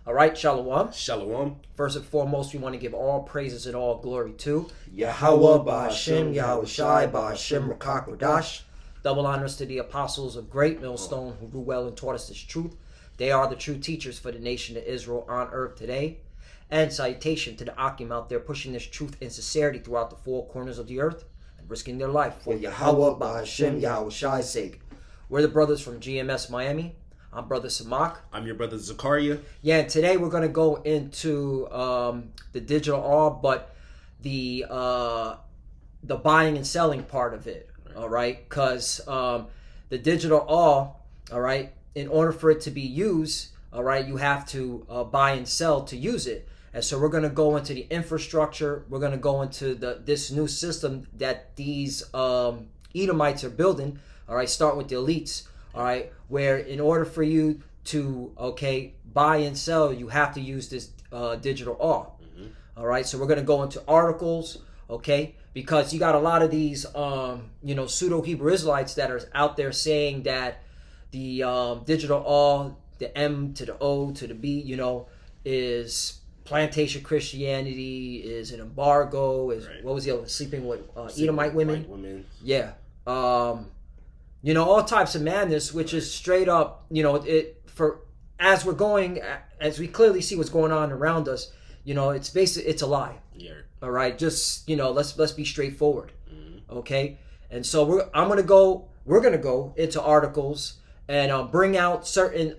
All right, Shalom. Shalom. First and foremost, we want to give all praises and all glory to Yahweh, Ba'Hashem, Yahweh Shai, Ba'Hashem, Rakak, Radash. Double honors to the apostles of Great Millstone who grew well and taught us this truth. They are the true teachers for the nation of Israel on earth today. And salutation to the Akim out there pushing this truth and sincerity throughout the four corners of the earth and risking their life for Yahweh, Ba'Hashem, Yahweh Shai's sake. We're the brothers from GMS Miami. I'm Brother Samak. I'm your brother Zakaria. Yeah, and today we're going to go into the digital orb, but the buying and selling part of it, all right? Because the digital orb, all right, in order for it to be used, all right, you have to buy and sell to use it. And so we're going to go into the infrastructure. We're going to go into this new system that these Edomites are building, all right, start with the elites. All right, where in order for you to buy and sell, you have to use this digital orb. Mm-hmm. All right, so we're going to go into articles, because you got a lot of these pseudo Hebrew Israelites that are out there saying that the digital orb, the M to the O to the B, is plantation Christianity, is an embargo, is right. What was the other, sleeping with Edomite women? Yeah. All types of madness, which is straight up, as we clearly see what's going on around us, it's a lie. Yeah. All right, just let's be straightforward, okay? And so we're gonna go into articles and bring out certain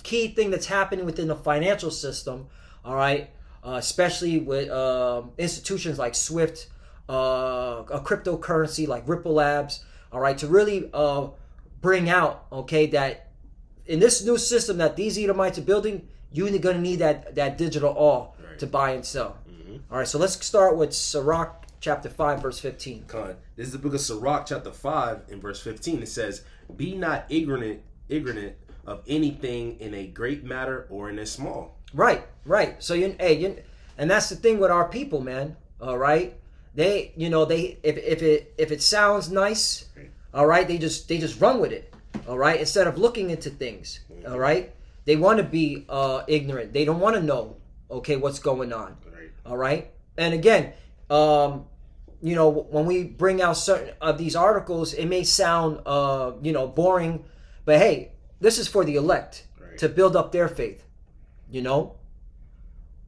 key thing that's happening within the financial system, all right, especially with institutions like SWIFT, a cryptocurrency like Ripple Labs. All right, to really bring out, that in this new system that these Edomites are building, you're going to need that digital orb to buy and sell. Mm-hmm. All right, so let's start with Sirach chapter 5, verse 15. This is the book of Sirach chapter 5 and verse 15. It says, "Be not ignorant of anything in a great matter or in a small." Right. So and that's the thing with our people, man. All right. They if it sounds nice, all right, they just run with it, all right, instead of looking into things, all right. They want to be ignorant. They don't want to know, what's going on, all right. And again, when we bring out certain of these articles, it may sound boring, but hey, this is for the elect to build up their faith,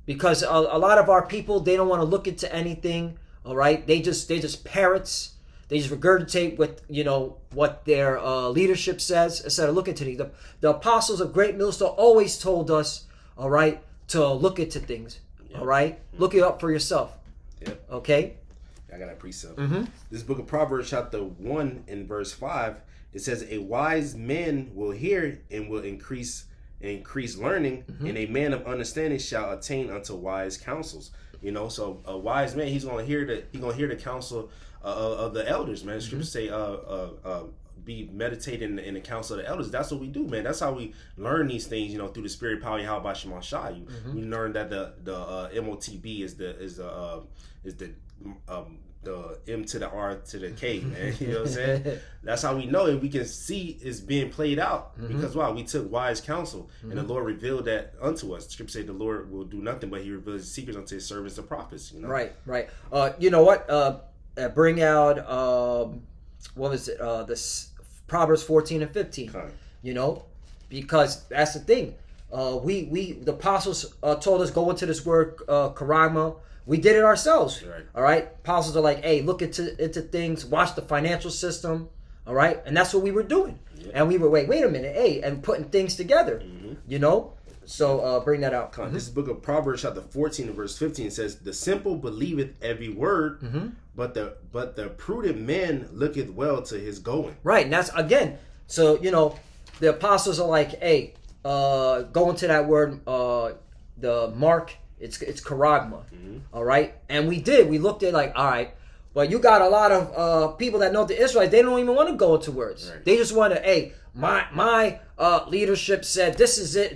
because a lot of our people, they don't want to look into anything. All right, they just parrots. They just regurgitate what their leadership says instead of looking to things. The apostles of Great Millstone always told us, all right, to look into things. Yep. All right, look it up for yourself. Yep. Okay. I got a precept. Mm-hmm. This book of Proverbs, chapter 1 and verse 5, it says, "A wise man will hear and will increase learning, and a man of understanding shall attain unto wise counsels." So a wise man, he's gonna hear the counsel of the elders, man. The scriptures say, be meditating in the counsel of the elders. That's what we do, man. That's how we learn these things, through the spirit power. How about Shema Shai? We learn that the MOTB is the M to the R to the K, man. You know what I'm saying? That's how we know it. We can see it's being played out because why? We took wise counsel, and the Lord revealed that unto us. The scripture said the Lord will do nothing, but He reveals His secrets unto His servants, the prophets. Right. You know what? Bring out what was it? This Proverbs 14 and 15. Okay. Because that's the thing. The apostles told us go into this word karagma. We did it ourselves. Right. All right. Apostles are like, hey, look into things, watch the financial system. All right. And that's what we were doing. Yeah. And we were wait a minute, and putting things together. So bring that out. This is the book of Proverbs chapter 14 and verse 15. Says, "The simple believeth every word, but the prudent man looketh well to his going." Right. And that's again. So the apostles are like, hey, go into that word, the mark. It's karagma, all right? And we did. We looked at like, all right, but you got a lot of people that know the Israelites. They don't even want to go into words. Right. They just want to, hey, my leadership said this is it,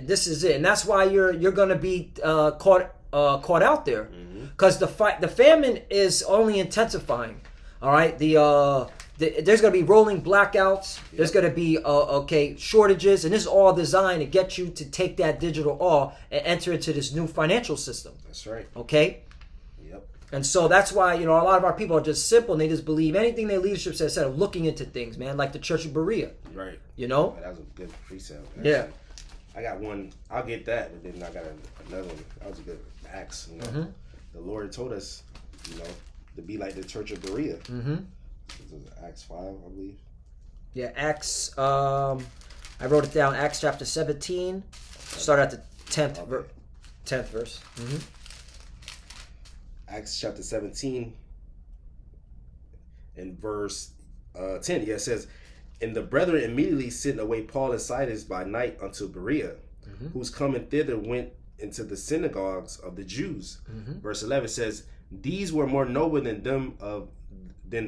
and that's why you're going to be caught out there, because the famine is only intensifying. All right, the There's going to be rolling blackouts. Yep. There's going to be shortages, and this is all designed to get you to take that digital all and enter into this new financial system. That's right. Okay. Yep. And so that's why, a lot of our people are just simple and they just believe anything their leadership says instead of looking into things, man, like the Church of Berea. Right. That was a good precept. Actually. Yeah. I got one. I'll get that, but then I got another one. That was a good Acts. The Lord told us, to be like the Church of Berea. Mm-hmm. This is Acts 5, I believe. Yeah, Acts. I wrote it down. Acts chapter 17. Start at the 10th verse. Mm-hmm. Acts chapter 17 and verse 10. Yeah, it says, "And the brethren immediately sent away Paul and Silas by night unto Berea, whose coming thither went into the synagogues of the Jews." Verse 11 says, "These were more noble than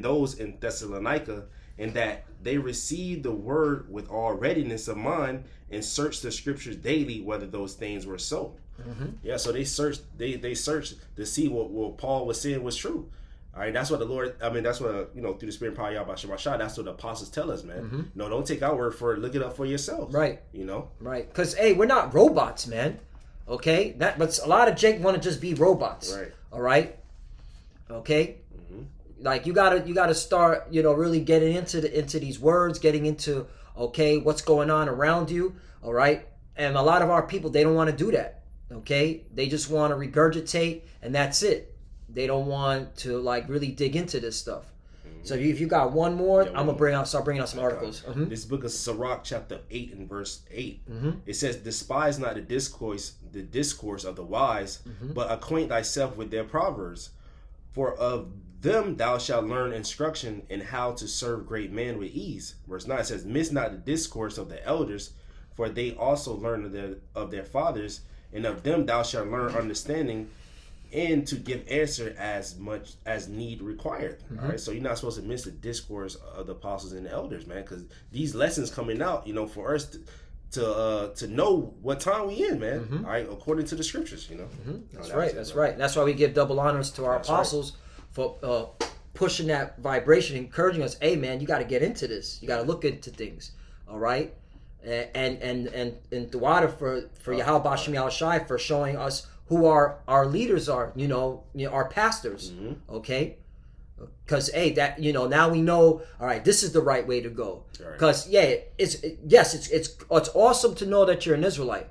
those in Thessalonica, in that they received the word with all readiness of mind, and searched the scriptures daily whether those things were so." Yeah, so they searched to see what Paul was saying was true. All right, that's what the Lord, that's what, through the Spirit power Yahweh Shemashah, that's what the apostles tell us, man. No, don't take our word for it. Look it up for yourself. Right. Right. Because, we're not robots, man. Okay? But a lot of Jake want to just be robots. Right. All right? Okay? Like, you gotta start, really getting into these words, getting into, what's going on around you. All right? And a lot of our people, they don't want to do that. Okay? They just want to regurgitate, and that's it. They don't want to really dig into this stuff. So if you got one more, I'm gonna start bringing out some articles. This book of Sirach, chapter 8 and verse 8. It says, "Despise not the discourse of the wise, but acquaint thyself with their proverbs. For of them thou shalt learn instruction in how to serve great men with ease." Verse 9 says, "Miss not the discourse of the elders, for they also learn of their fathers, and of them thou shalt learn understanding, and to give answer as much as need required." All right, so you're not supposed to miss the discourse of the apostles and the elders, man, because these lessons coming out, for us to know what time we in, man. All right, according to the scriptures, That's right. That's right. And that's why we give double honors to our apostles for pushing that vibration, encouraging us. Hey, man, you got to get into this. You got to look into things. All right. And the water for Yahweh Bashem Yahushai for showing us who our leaders are, our pastors, okay? Because that now we know. All right, this is the right way to go. Because it's awesome to know that you're an Israelite,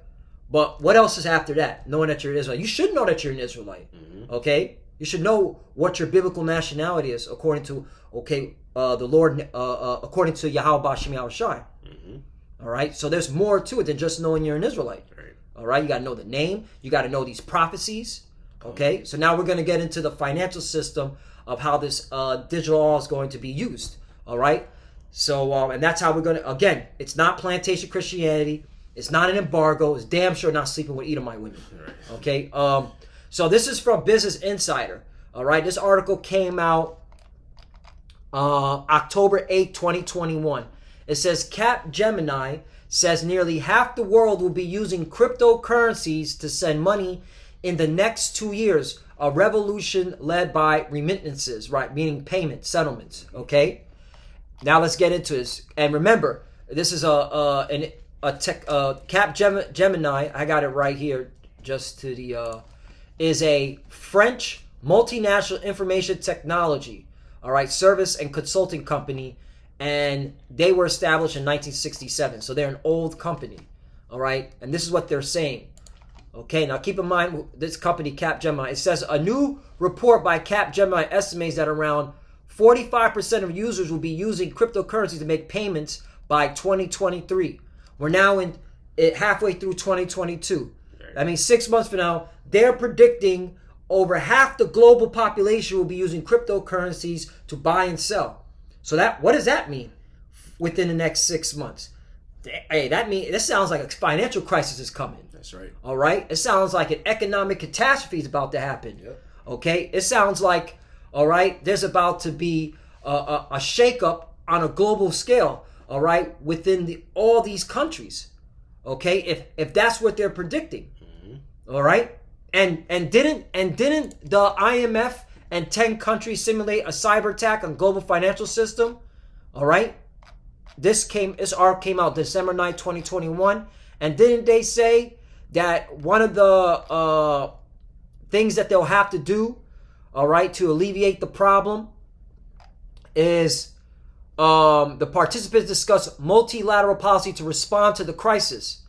but what else is after that? Knowing that you're an Israelite, you should know that you're an Israelite. Okay, you should know what your biblical nationality is according to the Lord, according to Yahweh Bashem Yahushai. All right, so there's more to it than just knowing you're an Israelite. All right, you got to know the name. You got to know these prophecies. Okay, so now we're going to get into the financial system of how this digital all is going to be used. All right, so and that's how we're going to. Again, it's not plantation Christianity. It's not an embargo. It's damn sure not sleeping with Edomite women. Okay, so this is from Business Insider. All right, this article came out October 8, 2021. It says Capgemini says nearly half the world will be using cryptocurrencies to send money in the next 2 years. A revolution led by remittances, right? Meaning payment, settlements. Okay. Now let's get into this. And remember, this is a Capgemini. I got it right here. Just to the is a French multinational information technology. All right, service and consulting company. And they were established in 1967. So they're an old company. All right. And this is what they're saying. Okay. Now keep in mind this company, Capgemini. It says a new report by Capgemini estimates that around 45% of users will be using cryptocurrency to make payments by 2023. We're now halfway through 2022. That means 6 months from now, they're predicting over half the global population will be using cryptocurrencies to buy and sell. So what does that mean within the next 6 months? Hey, this sounds like a financial crisis is coming. That's right. All right. It sounds like an economic catastrophe is about to happen. Yep. Okay. It sounds like, all right, there's about to be a shakeup on a global scale. All right, within all these countries. Okay, if that's what they're predicting. All right, and didn't the IMF and 10 countries simulate a cyber attack on global financial system? All right. This article came out December 9th, 2021. And didn't they say that one of the things that they'll have to do, all right, to alleviate the problem is the participants discuss multilateral policy to respond to the crisis,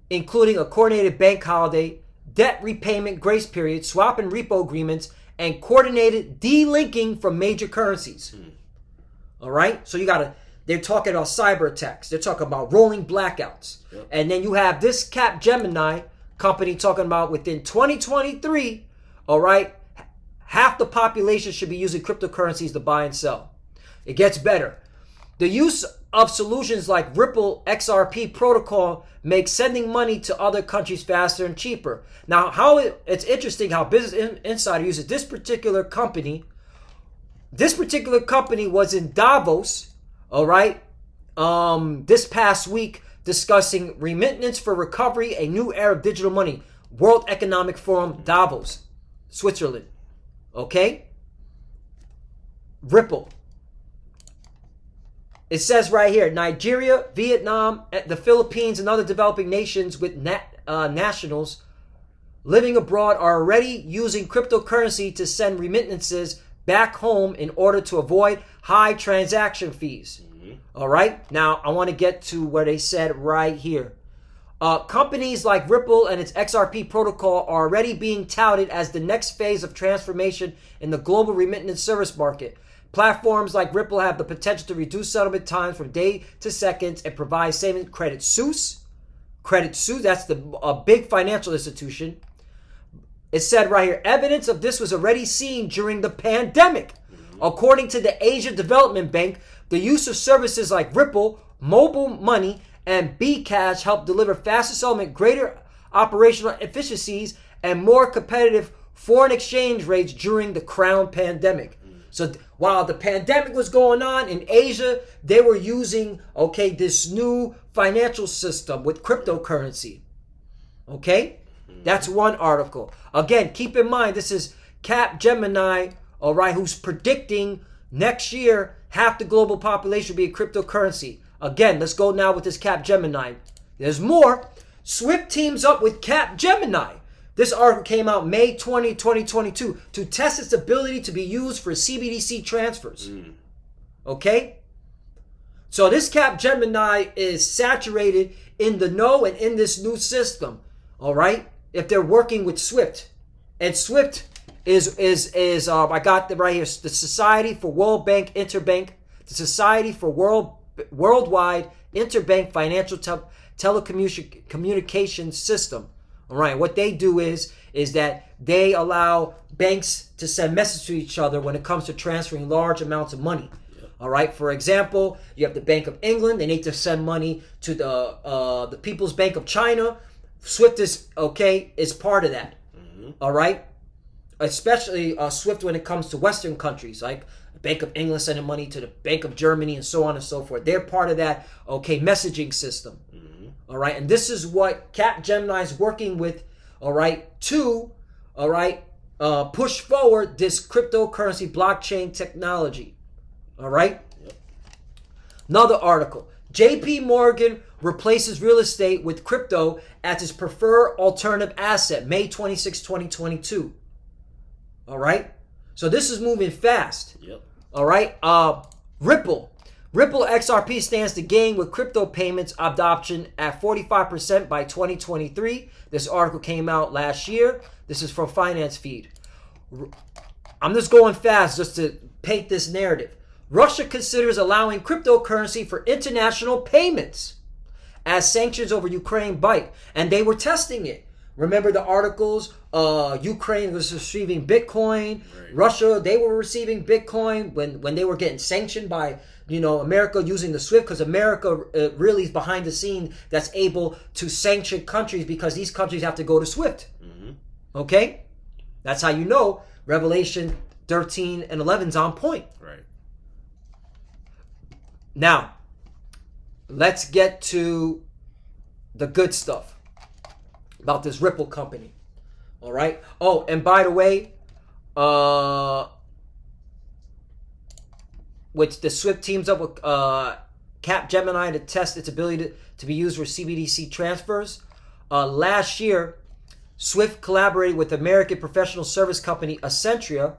including a coordinated bank holiday, debt repayment grace period, swap and repo agreements, and coordinated delinking from major currencies. All right? So they're talking about cyber attacks. They're talking about rolling blackouts. Yep. And then you have this Capgemini company talking about within 2023, all right, half the population should be using cryptocurrencies to buy and sell. It gets better. The use of solutions like Ripple XRP protocol makes sending money to other countries faster and cheaper. Now, it's interesting how Business Insider uses this particular company. This particular company was in Davos, all right, this past week discussing remittance for recovery, a new era of digital money, World Economic Forum, Davos, Switzerland. Okay? Ripple. It says right here, Nigeria, Vietnam, the Philippines, and other developing nations with nationals living abroad are already using cryptocurrency to send remittances back home in order to avoid high transaction fees. All right? Now, I want to get to where they said right here. Companies like Ripple and its XRP protocol are already being touted as the next phase of transformation in the global remittance service market. Platforms like Ripple have the potential to reduce settlement times from day to seconds and provide savings. Credit Suisse, that's a big financial institution. It said right here, evidence of this was already seen during the pandemic. According to the Asia Development Bank, the use of services like Ripple, mobile money, and Bcash helped deliver faster settlement, greater operational efficiencies, and more competitive foreign exchange rates during the crown pandemic. So while the pandemic was going on in Asia, they were using, this new financial system with cryptocurrency. Okay? That's one article. Again, keep in mind, this is Capgemini, all right, who's predicting next year half the global population will be a cryptocurrency. Again, let's go now with this Capgemini. There's more. Swift teams up with Capgemini. This article came out May 20, 2022 to test its ability to be used for CBDC transfers. Okay? So this Capgemini is saturated in the know and in this new system. All right? If they're working with Swift. And Swift is I got it right here, the Society for Worldwide Interbank Financial Telecommunications System. All right, what they do is that they allow banks to send messages to each other when it comes to transferring large amounts of money. All right, for example, you have the Bank of England. They need to send money to the People's Bank of China. Swift is part of that. All right, especially Swift when it comes to Western countries, like Bank of England sending money to the Bank of Germany and so on and so forth. They're part of that messaging system. All right, and this is what Capgemini is working with, all right, to, push forward this cryptocurrency blockchain technology. All right. Another article: JP Morgan replaces real estate with crypto as its preferred alternative asset. May 26, 2022. All right. So this is moving fast. All right. Ripple XRP stands to gain with crypto payments adoption at 45% by 2023. This article came out last year. This is from Finance Feed. I'm just going fast just to paint this narrative. Russia considers allowing cryptocurrency for international payments as sanctions over Ukraine bite. And they were testing it. Remember the articles? Ukraine was receiving Bitcoin. Right. Russia, they were receiving Bitcoin when they were getting sanctioned by America using the SWIFT, because America really is behind the scene that's able to sanction countries because these countries have to go to SWIFT. Okay? That's how you know Revelation 13 and 11 is on point. Right. Now, let's get to the good stuff about this Ripple company. All right? Oh, and by the way, which the SWIFT teams up with Cap Gemini to test its ability to be used for CBDC transfers. Last year, SWIFT collaborated with American professional service company Accentria,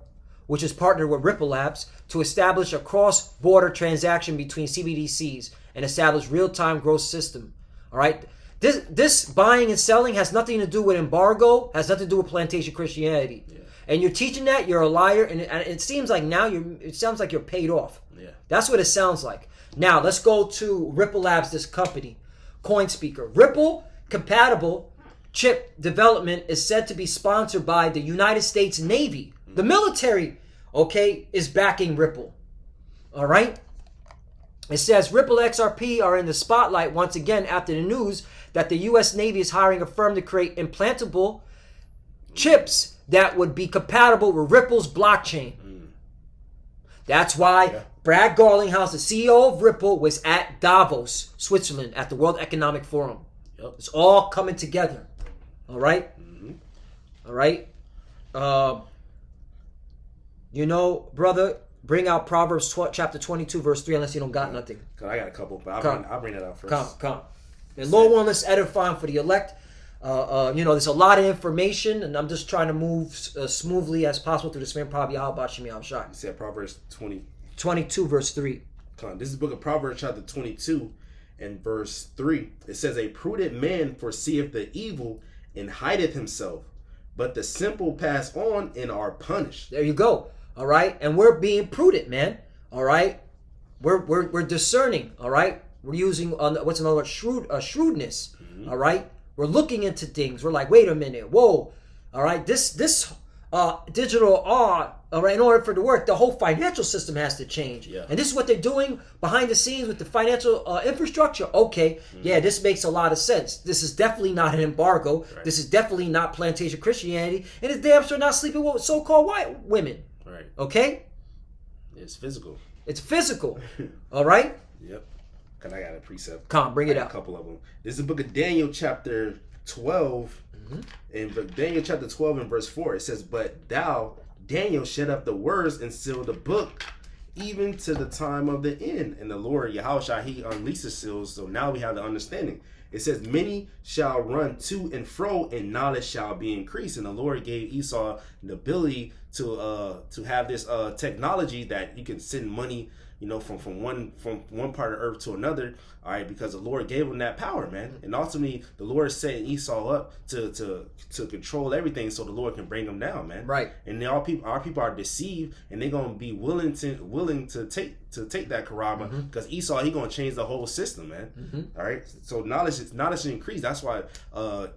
which is partnered with Ripple Labs, to establish a cross-border transaction between CBDCs and establish real-time growth system. All right, this buying and selling has nothing to do with embargo, has nothing to do with plantation Christianity. Yeah. And you're teaching that, you're a liar, and it seems like now it sounds like you're paid off. Yeah, that's what it sounds like. Now let's go to Ripple Labs, this company, CoinSpeaker. Ripple compatible chip development is said to be sponsored by the United States Navy. The military, okay, is backing Ripple. All right? It says Ripple XRP are in the spotlight once again after the news that the U.S. Navy is hiring a firm to create implantable chips that would be compatible with Ripple's blockchain. That's why Brad Garlinghouse, the CEO of Ripple, was at Davos, Switzerland, at the World Economic Forum. It's all coming together. All right? All right? You know, brother, bring out Proverbs chapter 22, verse 3, unless you don't got nothing. Cause I got a couple, but I'll bring that out first. Come. And Lord willing, let's edify for the elect. There's a lot of information, and I'm just trying to move smoothly as possible through this man. Probably I'll watch me. I'm shot. You said Proverbs 22, verse 3. This is the book of Proverbs, chapter 22, and verse 3. It says, "A prudent man foreseeth the evil and hideth himself, but the simple pass on and are punished." There you go. All right, and we're being prudent, man. All right, we're discerning. All right, we're using what's another word? Shrewdness. All right, we're looking into things. We're like, wait a minute, whoa. All right, this digital art. All right, in order for it to work, the whole financial system has to change. Yeah. And this is what they're doing behind the scenes with the financial infrastructure. Okay, yeah, this makes a lot of sense. This is definitely not an embargo. Right. This is definitely not plantation Christianity, and it's damn sure not sleeping with so-called white women. Right. Okay? It's physical. It's physical. All right? Yep. Because I got a precept. Come, bring it out. A couple of them. This is the book of Daniel chapter 12. In Daniel chapter 12 and verse 4, it says, "But thou, Daniel, shut up the words and seal the book, even to the time of the end. And the Lord, Yahushua, he unleashed the seals." So now we have the understanding. It says, "Many shall run to and fro, and knowledge shall be increased." And the Lord gave Esau the ability to have this technology that you can send money, from one part of earth to another. All right, because the Lord gave him that power, man. And ultimately, the Lord set Esau up to control everything, so the Lord can bring him down, man. Right. And our people are deceived, and they're gonna be willing to take that karama, because Esau, he gonna change the whole system, man. All right. So knowledge increased. That's why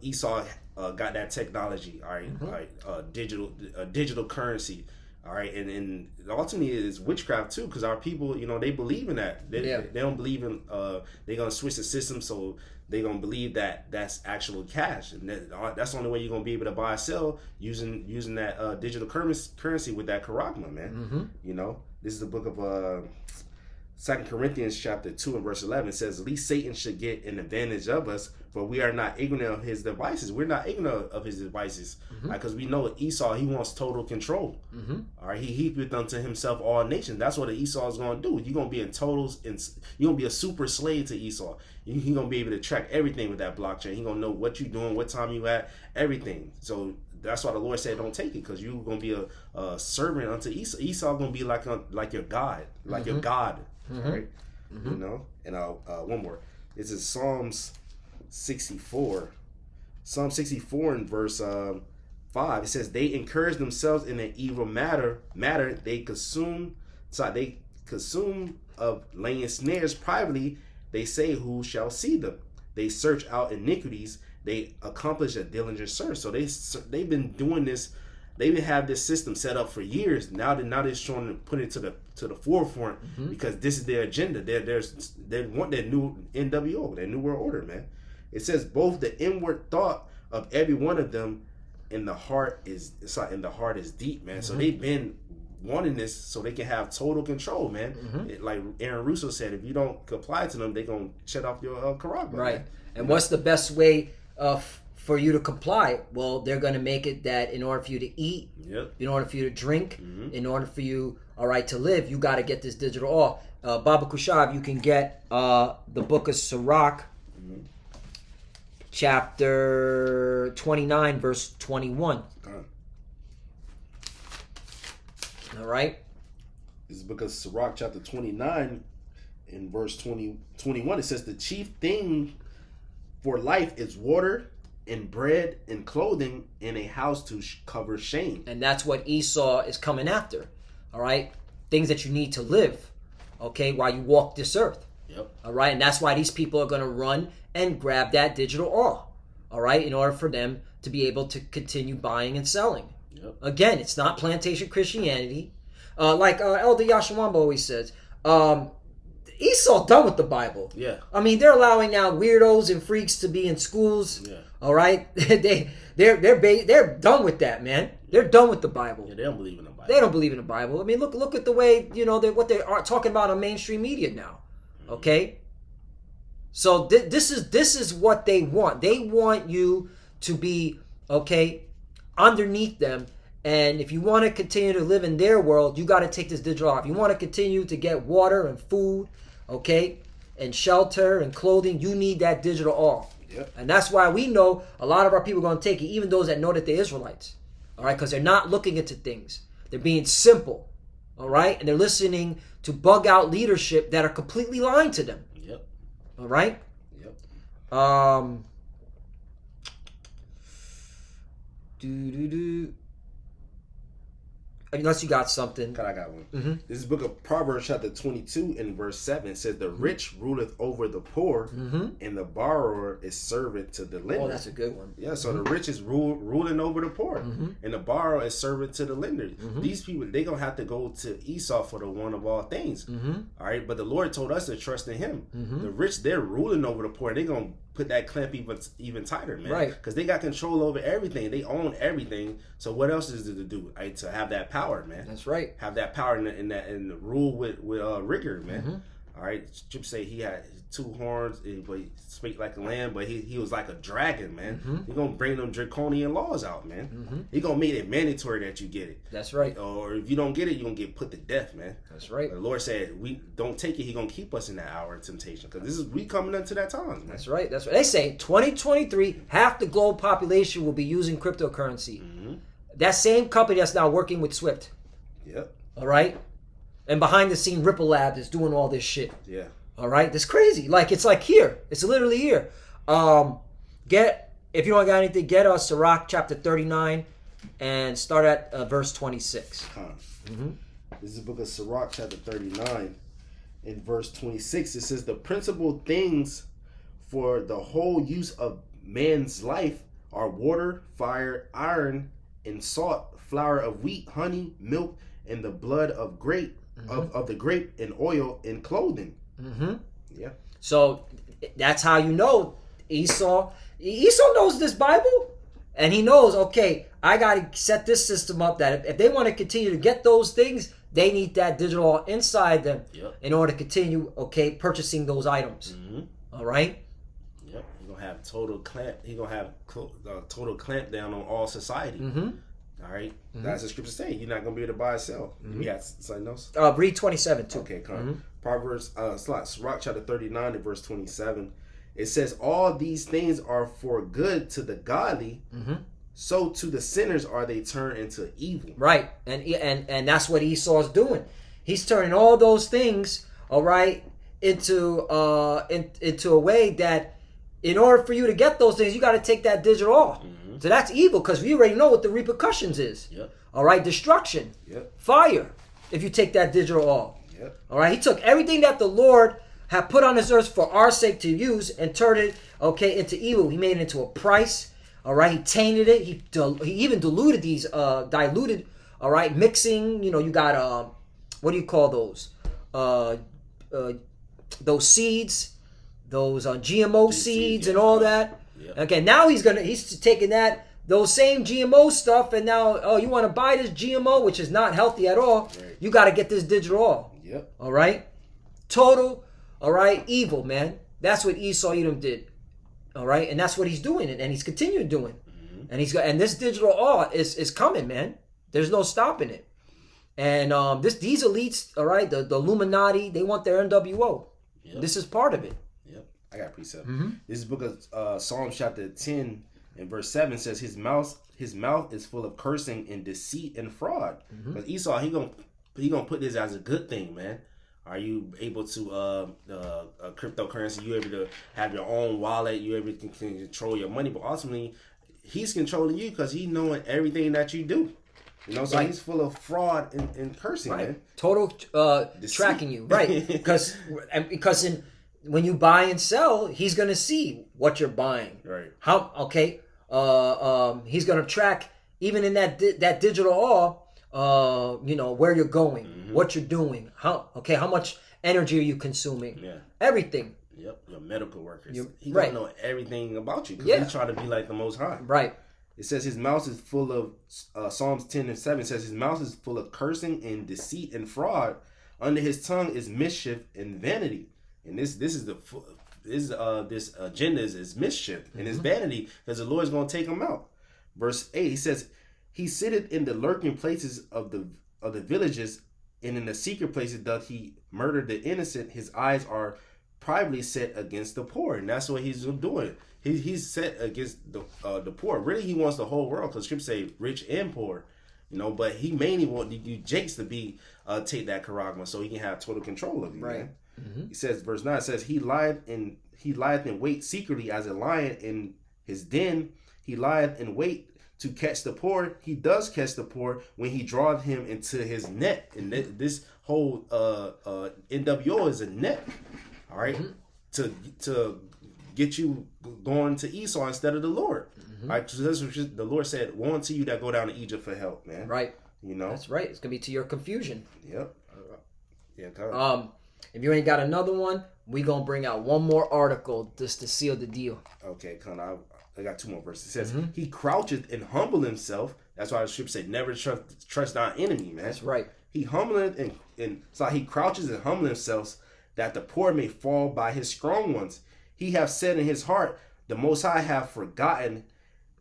Esau got that technology. All right. All right. Digital currency. All right, and ultimately it is witchcraft too, because our people, they believe in that. They don't believe in they're gonna switch the system, so they're gonna believe that that's actual cash, and that's the only way you're gonna be able to buy or sell using that digital currency with that charagma, man. This is the book of 2 Corinthians chapter 2 and verse 11. It says, "Least Satan should get an advantage of us, for we are not ignorant of his devices." We're not ignorant of his devices, because we know Esau, he wants total control. All right, he heapeth unto himself all nations. That's what Esau is going to do. You're going to be you're going to be a super slave to Esau. You're going to be able to track everything with that blockchain. He's going to know what you're doing, what time you at, everything. So that's why the Lord said, don't take it, because you're going to be a servant unto Esau. Esau going to be like your God, your God. Right? And one more. This is Psalms 64. Psalm 64 in verse 5. It says, "They encourage themselves in an evil matter. They consume of laying snares privately. They say, who shall see them? They search out iniquities. They accomplish a diligent search." So they've been doing this. They even have this system set up for years. Now they're trying to put it to the forefront, because this is their agenda. They want their new NWO, their new world order, man. It says, "Both the inward thought of every one of them and the heart is deep," man. So they've been wanting this so they can have total control, man. Like Aaron Russo said, if you don't comply to them, they're gonna shut off your karagma. Right. Man. And what's the best way for you to comply, well, they're going to make it that in order for you to eat, in order for you to drink, in order for you, all right, to live, you got to get this digital oil. Baba Kushav, you can get the book of Sirach, chapter 29, verse 21. All right. This is book of Sirach, chapter 29, in verse 21. It says, the chief thing for life is water and bread and clothing and a house to cover shame. And that's what Esau is coming after. All right. Things that you need to live. Okay. While you walk this earth. All right. And that's why these people are going to run and grab that digital oil. All right. In order for them to be able to continue buying and selling. Again, it's not plantation Christianity. Like Elder Yashawamba always says, Esau done with the Bible. I mean, they're allowing now weirdos and freaks to be in schools. All right, they're done with that, man. They're done with the Bible. They don't believe in the Bible. They don't believe in the Bible. I mean, look at the way what they are talking about on mainstream media now. Okay, so this is what they want. They want you to be underneath them. And if you want to continue to live in their world, you got to take this digital off. If you want to continue to get water and food, and shelter and clothing, you need that digital off. And that's why we know a lot of our people are going to take it, even those that know that they're Israelites. All right, because they're not looking into things. They're being simple. All right, and they're listening to bug out leadership that are completely lying to them. All right. Unless you got something. I got one. This is book of Proverbs chapter 22 and verse 7. It says, the rich ruleth over the poor, and the borrower is servant to the lender. Oh, that's a good one. So the rich is ruling over the poor, and the borrower is servant to the lender. These people, they going to have to go to Esau for the one of all things. All right, but the Lord told us to trust in him. The rich, they're ruling over the poor. They're going to put that clamp even tighter, man. Right. Because they got control over everything. They own everything. So what else is there to do? To have that power, man. That's right. Have that power and the rule with rigor, man. All right. Chip say he had 2 horns, but he spake like a lamb, but he was like a dragon, man. He's gonna bring them draconian laws out, man. He gonna make it mandatory that you get it. That's right. Or if you don't get it, you're gonna get put to death, man. That's right. The Lord said, we don't take it. He gonna keep us in that hour of temptation, because we coming into that time, man. That's right. That's right. They say 2023, half the global population will be using cryptocurrency. That same company that's now working with Swift. All right. And behind the scene, Ripple Labs is doing all this shit. All right. That's crazy. Like, it's like here. It's literally here. If you don't got anything, get us Sirach chapter 39 and start at verse 26. This is the book of Sirach chapter 39 in verse 26. It says, the principal things for the whole use of man's life are water, fire, iron, and salt, flour of wheat, honey, milk, and the blood of grape, of the grape, and oil, and clothing. So that's how you know Esau knows this Bible, and he knows, okay, I got to set this system up that if they want to continue to get those things, they need that digital inside them in order to continue, purchasing those items. All right. He's gonna have total clamp. He's gonna have total clamp down on all society. All right, that's the scripture saying. You're not gonna be able to buy or sell. You got something else? Read 27 too. Okay, come. Proverbs, Sirach chapter 39 and verse 27. It says, all these things are for good to the godly, so to the sinners are they turned into evil. Right, and that's what Esau's doing. He's turning all those things, all right, into a way that in order for you to get those things, you got to take that digital off. So that's evil, because we already know what the repercussions is. All right, destruction, fire, if you take that digital off. All right, he took everything that the Lord had put on this earth for our sake to use and turned it, into evil. He made it into a price. All right, he tainted it. He even diluted these, diluted. All right, mixing. You got what do you call those? Those seeds, those GMO seeds and all that. Okay, now he's taking those same GMO stuff, and now, you want to buy this GMO, which is not healthy at all. You got to get this digital oil. All right, total. All right, evil, man. That's what Esau Edom did. All right, and that's what he's doing, and he's continuing doing. And this digital awe is coming, man. There's no stopping it. And these elites, all right, the Illuminati, they want their NWO. Yep. This is part of it. Yep, I got a precept. This book of Psalms chapter 10 and verse 7 says his mouth is full of cursing and deceit and fraud. Because Esau, he gonna put this as a good thing, man. Are you able to cryptocurrency? You able to have your own wallet? You able to control your money? But ultimately, he's controlling you because he's knowing everything that you do. You know, so he's full of fraud and cursing, man. Total tracking you, right? Because when you buy and sell, he's gonna see what you're buying. Right. How? Okay. He's gonna track even in that digital awe. You know where you're going, what you're doing, how much energy are you consuming? Yeah. Everything. Yep. Your medical workers. He's gonna know everything about you because he's trying to be like the Most High. Right. It says his mouth is full of, Psalms 10 and 7 says his mouth is full of cursing and deceit and fraud. Under his tongue is mischief and vanity. And this agenda is mischief and it's vanity because the Lord is going to take him out. Verse 8, he says, he sitteth in the lurking places of the villages, and in the secret places doth he murder the innocent. His eyes are privately set against the poor. And that's what he's doing. He's set against the poor. Really, he wants the whole world because Scripture say rich and poor, you know. But he mainly wants you Jakes to be take that charagma so he can have total control of you. Right. He says, verse 9 says, he lieth in wait secretly as a lion in his den. He lieth in wait to catch the poor. He does catch the poor when he draweth him into his net. And this whole NWO is a net. All right, to get you going to Esau instead of the Lord. Right? So the Lord said, woe unto you that go down to Egypt for help, man. Right. You know? That's right. It's going to be to your confusion. Yep. If you ain't got another one, we going to bring out one more article just to seal the deal. Okay, I got two more verses. It says, he croucheth and humble himself. That's why the scripture said, never trust thy enemy, man. That's right. He humbleth and so he crouches and humble himself that the poor may fall by his strong ones. He hath said in his heart, the Most High have forgotten.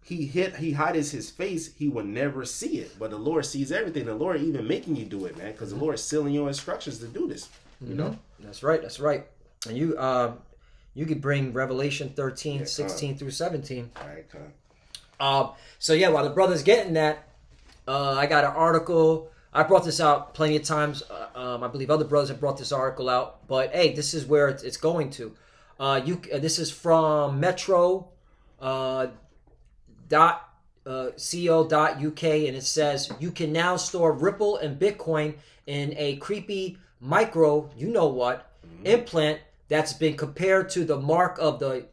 He hideth his face, he will never see it. But the Lord sees everything. The Lord even making you do it, man, because the Lord is sealing your instructions to do this. You know? That's right. And you could bring Revelation 13, 16 through 17. All right, come. So yeah, while the brother's getting that, I got an article. I brought this out plenty of times. I believe other brothers have brought this article out. But hey, this is where it's going to. This is from Metro .co.uk, and it says you can now store Ripple and Bitcoin in a creepy micro, you know what, implant that's been compared to the mark of the,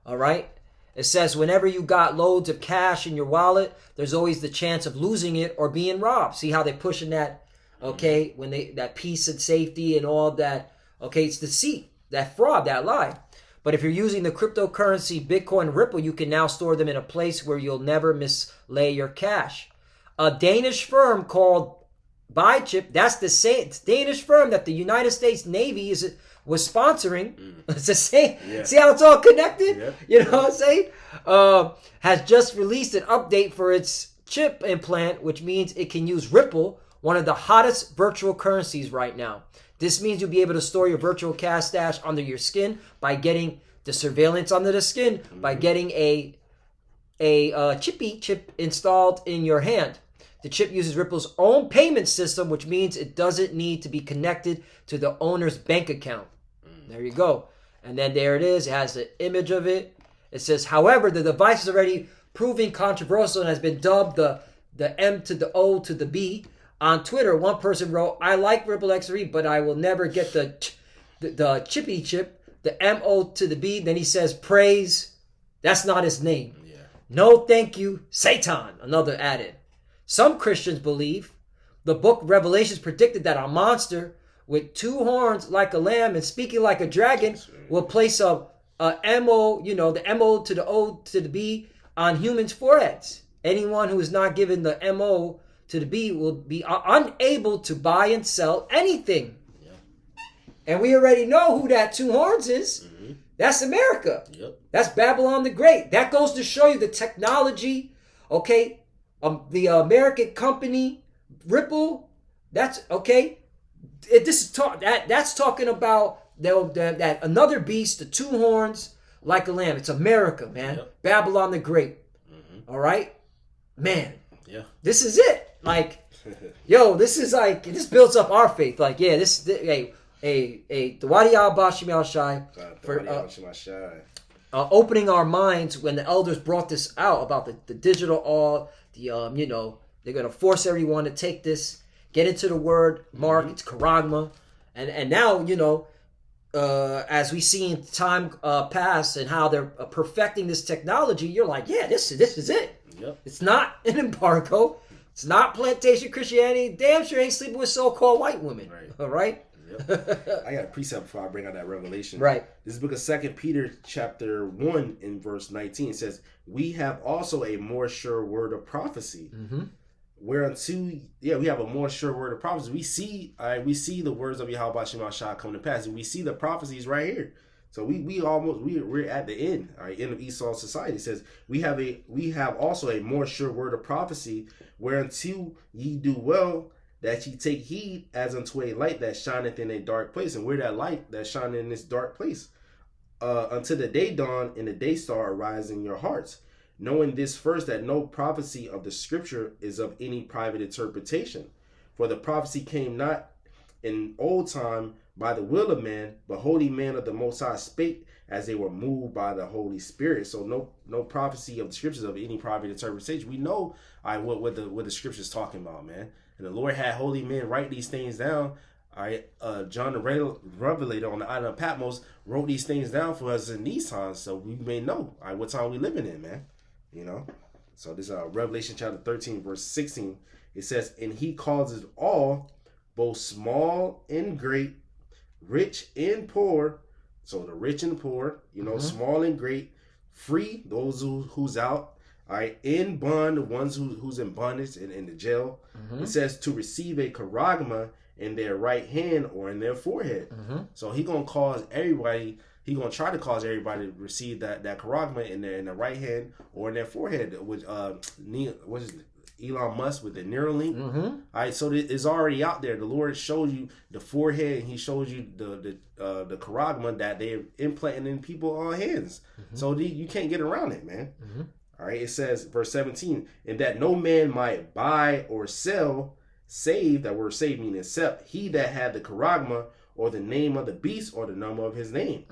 all right. It says whenever you got loads of cash in your wallet, there's always the chance of losing it or being robbed. See how they're pushing that, okay, when that peace and safety and all that, okay, it's deceit, that fraud, that lie. But if you're using the cryptocurrency Bitcoin Ripple, you can now store them in a place where you'll never mislay your cash. A Danish firm called BuyChip, that's the same Danish firm that the United States Navy was sponsoring. It's the same. Yeah. See how it's all connected? Yep. You know what I'm saying? Has just released an update for its chip implant, which means it can use Ripple, one of the hottest virtual currencies right now. This means you'll be able to store your virtual cash stash under your skin by getting the surveillance under the skin, by getting a chippy chip installed in your hand. The chip uses Ripple's own payment system, which means it doesn't need to be connected to the owner's bank account. There you go. And then there it is. It has the image of it. It says, however, the device is already proving controversial and has been dubbed the M to the O to the B. On Twitter, one person wrote, I like Ripple XRP, but I will never get the chippy chip, the M-O to the B. Then he says, praise. That's not his name. Yeah. No, thank you, Satan, another added. Some Christians believe the book Revelations predicted that a monster with two horns like a lamb and speaking like a dragon will place a M-O, the M-O to the O to the B on humans' foreheads. Anyone who is not given the M-O to the B will be unable to buy and sell anything. Yeah. And we already know who that two horns is. That's America. Yep. That's Babylon the Great. That goes to show you the technology, okay? The American company, Ripple, that's, okay? That's talking about that another beast, the two horns, like a lamb. It's America, man. Yep. Babylon the Great. All right? Man. Yeah. This is it. Like, yo, this is like, this builds up our faith. Like, yeah, hey, Dawadi Bashim Al Shai for opening our minds when the elders brought this out about the digital all, they're going to force everyone to take this, get into the word, mark, it's charagma. And now, as we see in time past and how they're perfecting this technology, you're like, yeah, this is it. Yep. It's not an embargo. It's not plantation Christianity. Damn sure ain't sleeping with so-called white women. Right. All right? Yep. I got a precept before I bring out that revelation. Right. This book of 2 Peter chapter 1 in verse 19 it says, we have also a more sure word of prophecy. Whereunto, we have a more sure word of prophecy. We see the words of Yahweh Shema Shah come to pass, and we see the prophecies right here. So we're at the end, all right, end of Esau's society. It says we have also a more sure word of prophecy, whereunto ye do well that ye take heed as unto a light that shineth in a dark place. And we're that light that shineth in this dark place, until the day dawn and the day star arise in your hearts. Knowing this first, that no prophecy of the scripture is of any private interpretation. For the prophecy came not in old time by the will of man, but holy men of the Most High spake as they were moved by the Holy Spirit. So no prophecy of the scriptures of any private interpretation. We know what the scriptures talking about, man. And the Lord had holy men write these things down. All right, John the Revelator on the island of Patmos wrote these things down for us in these times, so we may know what time we living in, man. So this Revelation chapter 13 verse 16, it says, and he causes all, both small and great, rich and poor. So the rich and poor, small and great, free, those who's out, all right, in bond, the ones who's in bondage and in the jail. It says to receive a charagma in their right hand or in their forehead. So he gonna cause everybody. He gonna try to cause everybody to receive that charagma in the right hand or in their forehead, which what is Elon Musk with the Neuralink. All right, so it's already out there. The Lord showed you the forehead, and He showed you the charagma that they're implanting in people's hands. So you can't get around it, man. All right, it says verse 17, and that no man might buy or sell, save, that word save meaning except he that had the charagma, or the name of the beast, or the number of his name.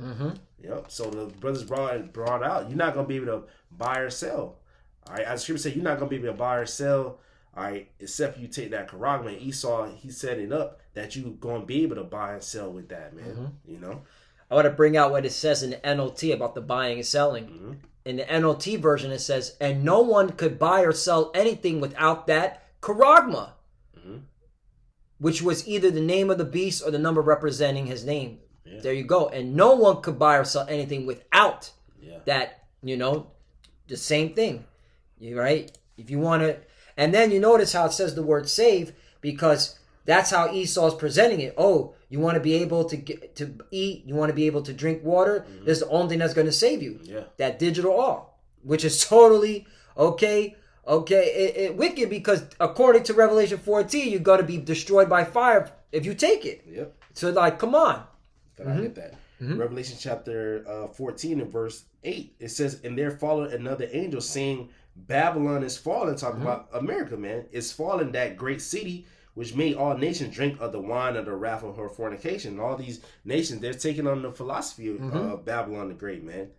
Yep. So the brothers brought out, you're not gonna be able to buy or sell. All right. As the scripture said, you're not gonna be able to buy or sell. All right, except you take that charagma. And Esau, he set it up that you gonna be able to buy and sell with that, man. I want to bring out what it says in the NLT about the buying and selling. In the NLT version, it says, and no one could buy or sell anything without that charagma. Which was either the name of the beast or the number representing his name. There you go. And no one could buy or sell anything without that, the same thing. Right? If you want to, and then you notice how it says the word save, because that's how Esau's presenting it. Oh, you want to be able to get to eat, you want to be able to drink water. This is the only thing that's going to save you. That digital all, which is totally okay. It wicked, because according to Revelation 14, you're going to be destroyed by fire if you take it. So like, come on. I get that. Revelation chapter 14 and verse 8, it says, and there followed another angel saying, Babylon is fallen, talking about America, man. It's fallen, that great city, which made all nations drink of the wine of the wrath of her fornication. All these nations, they're taking on the philosophy of Babylon the Great, man.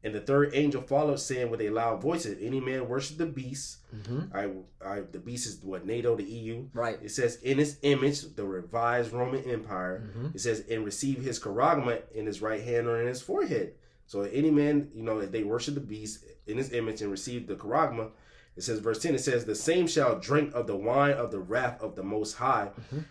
And the third angel followed, saying with a loud voice, if any man worship the beast, the beast is what, NATO, the EU. Right. It says, in his image, the revised Roman Empire, it says, and receive his charagma in his right hand or in his forehead. So any man, if they worship the beast in his image and receive the charagma, it says, verse 10, it says, the same shall drink of the wine of the wrath of the Most High,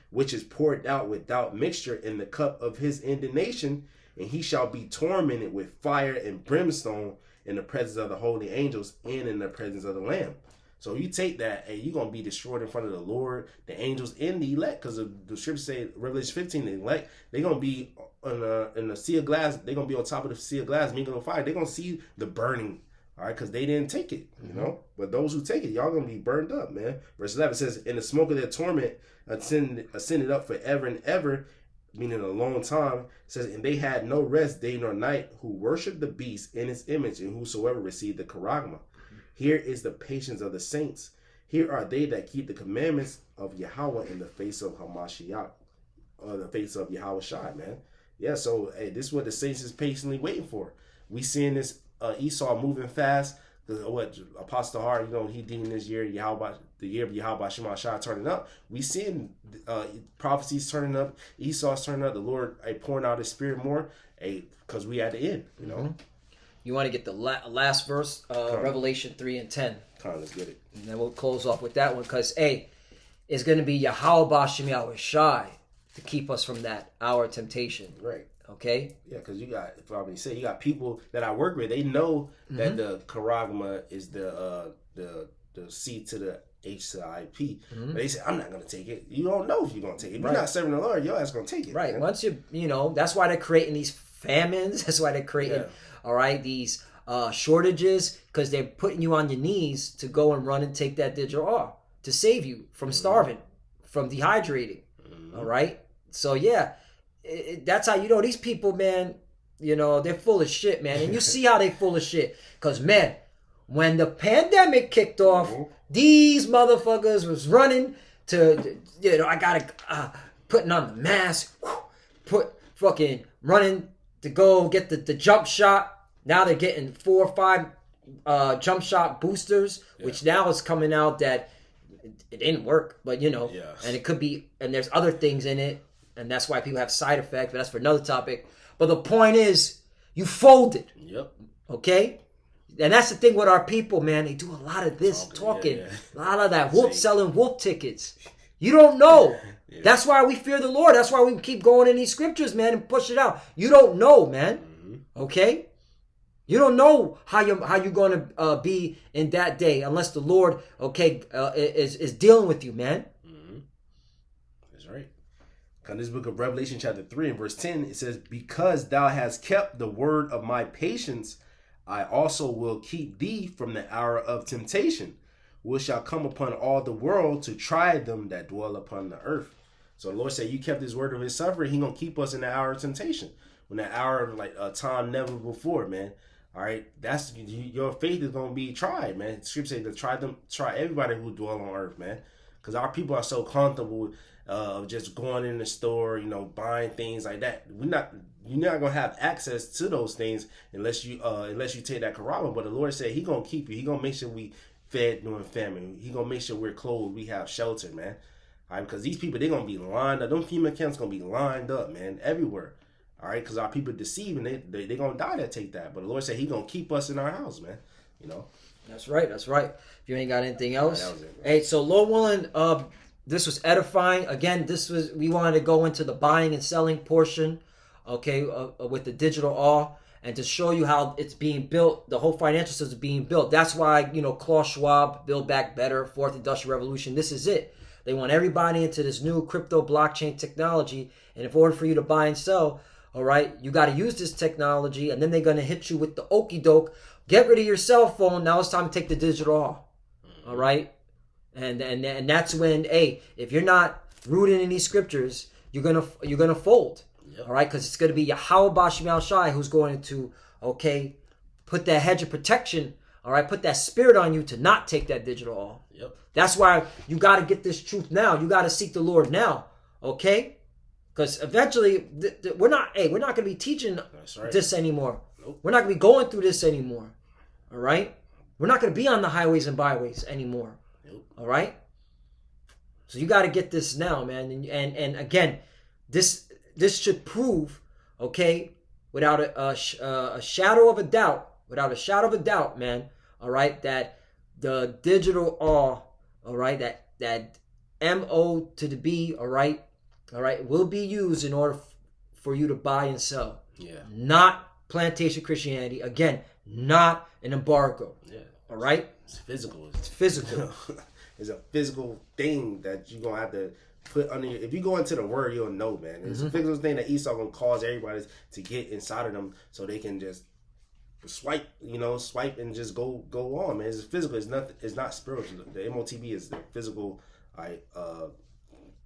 which is poured out without mixture in the cup of his indignation, and he shall be tormented with fire and brimstone in the presence of the holy angels and in the presence of the Lamb. So you take that, and you're gonna be destroyed in front of the Lord, the angels, and the elect, because the scripture say Revelation 15, the elect, they're gonna be in the sea of glass. They're gonna be on top of the sea of glass, mingling with fire. They're gonna see the burning. All right, because they didn't take it, you know. But those who take it, y'all gonna be burned up, man. Verse 11 says, "In the smoke of their torment ascended up forever and ever," meaning a long time. It says, "And they had no rest day nor night, who worshipped the beast in his image, and whosoever received the charagma. Here is the patience of the saints. Here are they that keep the commandments of Yahweh in the face of Hamashiach, or the face of Yahweh Shai," man. Yeah, so hey, this is what the saints is patiently waiting for. We seeing this Esau moving fast. What Apostle Hart, you know, he deemed this year Yahweh, the year of Yahweh Shema Shai turning up. We seeing prophecies turning up, Esau's turning up. The Lord pouring out His Spirit more, because we at the end, you know. You want to get the last verse, Revelation 3 and 10. Come on, let's get it. And then we'll close off with that one, because it's going to be Yahweh Bashem Yahweh Shai to keep us from that hour of temptation. Right. Okay? Yeah, because you got, if I may say, you got people that I work with, they know that the charagma is the C to the H to the IP. But they say, I'm not going to take it. You don't know if you're going to take it. If you're not serving the Lord, your ass going to take it. Right. Man. Once you know, that's why they're creating these famines. That's why they're creating, all right, these shortages, because they're putting you on your knees to go and run and take that digital R to save you from starving, from dehydrating. All right? So, yeah. That's how you know these people, man. You know, they're full of shit, man. And you see how they full of shit. Because, man, when the pandemic kicked off, these motherfuckers was running to, you know, I gotta, putting on the mask, running to go get the jump shot. Now they're getting 4 or 5 jump shot boosters, which now is coming out that it didn't work. But, you know, and it could be, and there's other things in it. And that's why people have side effects, but that's for another topic. But the point is, you folded. Yep. Okay? And that's the thing with our people, man. They do a lot of this talking. A lot of that selling wolf tickets. You don't know. That's why we fear the Lord. That's why we keep going in these scriptures, man, and push it out. You don't know, man. Okay? You don't know how you're going to be in that day unless the Lord, is dealing with you, man. That's right. In this book of Revelation chapter 3 and verse 10, it says, "Because thou hast kept the word of my patience, I also will keep thee from the hour of temptation, which shall come upon all the world to try them that dwell upon the earth." So the Lord said, you kept his word of his suffering. He going to keep us in the hour of temptation. When that hour of like a time never before, man. All right. That's your faith is going to be tried, man. Scripture says to try everybody who dwell on earth, man. Because our people are so comfortable of just going in the store, you know, buying things like that. You're not gonna have access to those things unless you take that charagma. But the Lord said He gonna keep you. He gonna make sure we fed during famine. He gonna make sure we're clothed. We have shelter, man. All right, because these people, they're gonna be lined up. Them female camps gonna be lined up, man, everywhere. All right, because our people deceiving, they gonna die that take that. But the Lord said He gonna keep us in our house, man. You know. That's right. If you ain't got anything else, that was it, hey. So Lord willing, this was edifying. Again, we wanted to go into the buying and selling portion, okay, with the digital R, and to show you how it's being built. The whole financial system is being built. That's why, you know, Klaus Schwab, Build Back Better, Fourth Industrial Revolution. This is it. They want everybody into this new crypto blockchain technology, and in order for you to buy and sell, all right, you got to use this technology, and then they're going to hit you with the okie doke. Get rid of your cell phone. Now it's time to take the digital R. All right. And that's when, if you're not rooted in these scriptures, you're gonna fold. Yep. All right, because it's gonna be Yahweh Bashem Yahweh Shai who's going to put that hedge of protection. All right, put that spirit on you to not take that digital all. Yep. That's why you got to get this truth now. You got to seek the Lord now. Okay, because eventually we're not gonna be teaching this anymore. Nope. We're not gonna be going through this anymore. All right, we're not gonna be on the highways and byways anymore. All right, so you got to get this now, man, and again, this should prove, without a shadow of a doubt, man. All right, that the digital R, all right, that MO to the B, all right, will be used in order for you to buy and sell. Yeah. Not plantation Christianity. Again, not an embargo. Yeah. All right? It's physical. It's physical. It's a physical thing that you're going to have to put under your... If you go into the word, you'll know, man. It's a physical thing that Esau going to cause everybody to get inside of them so they can just swipe and just go on, man. It's physical. It's not spiritual. The MOTB is the physical,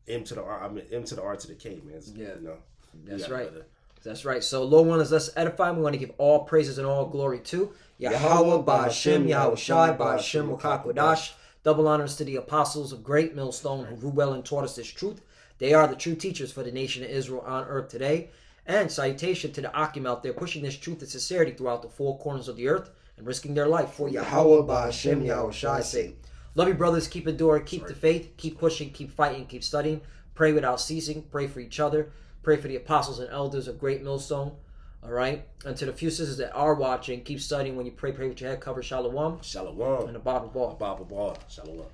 M to the R to the K, man. That's right. That's right. So Lord wants us edifying. We want to give all praises and all glory to Yahweh, Ba'Hashem, Yahweh Shai, Ba'Hashem, Rakakodash. Double honors to the apostles of Great Millstone who grew well and taught us this truth. They are the true teachers for the nation of Israel on earth today. And salutation to the Akim out there pushing this truth and sincerity throughout the four corners of the earth and risking their life for Yahweh, Ba'Hashem, Yahweh Shai's sake. Love you, brothers. Keep enduring. Keep the faith. Keep pushing. Keep fighting. Keep studying. Pray without ceasing. Pray for each other. Pray for the apostles and elders of Great Millstone. All right? And to the few sisters that are watching, keep studying. When you pray with your head covered. Shalom. Shalom. And a Bible ball. Bible ball. Shalom.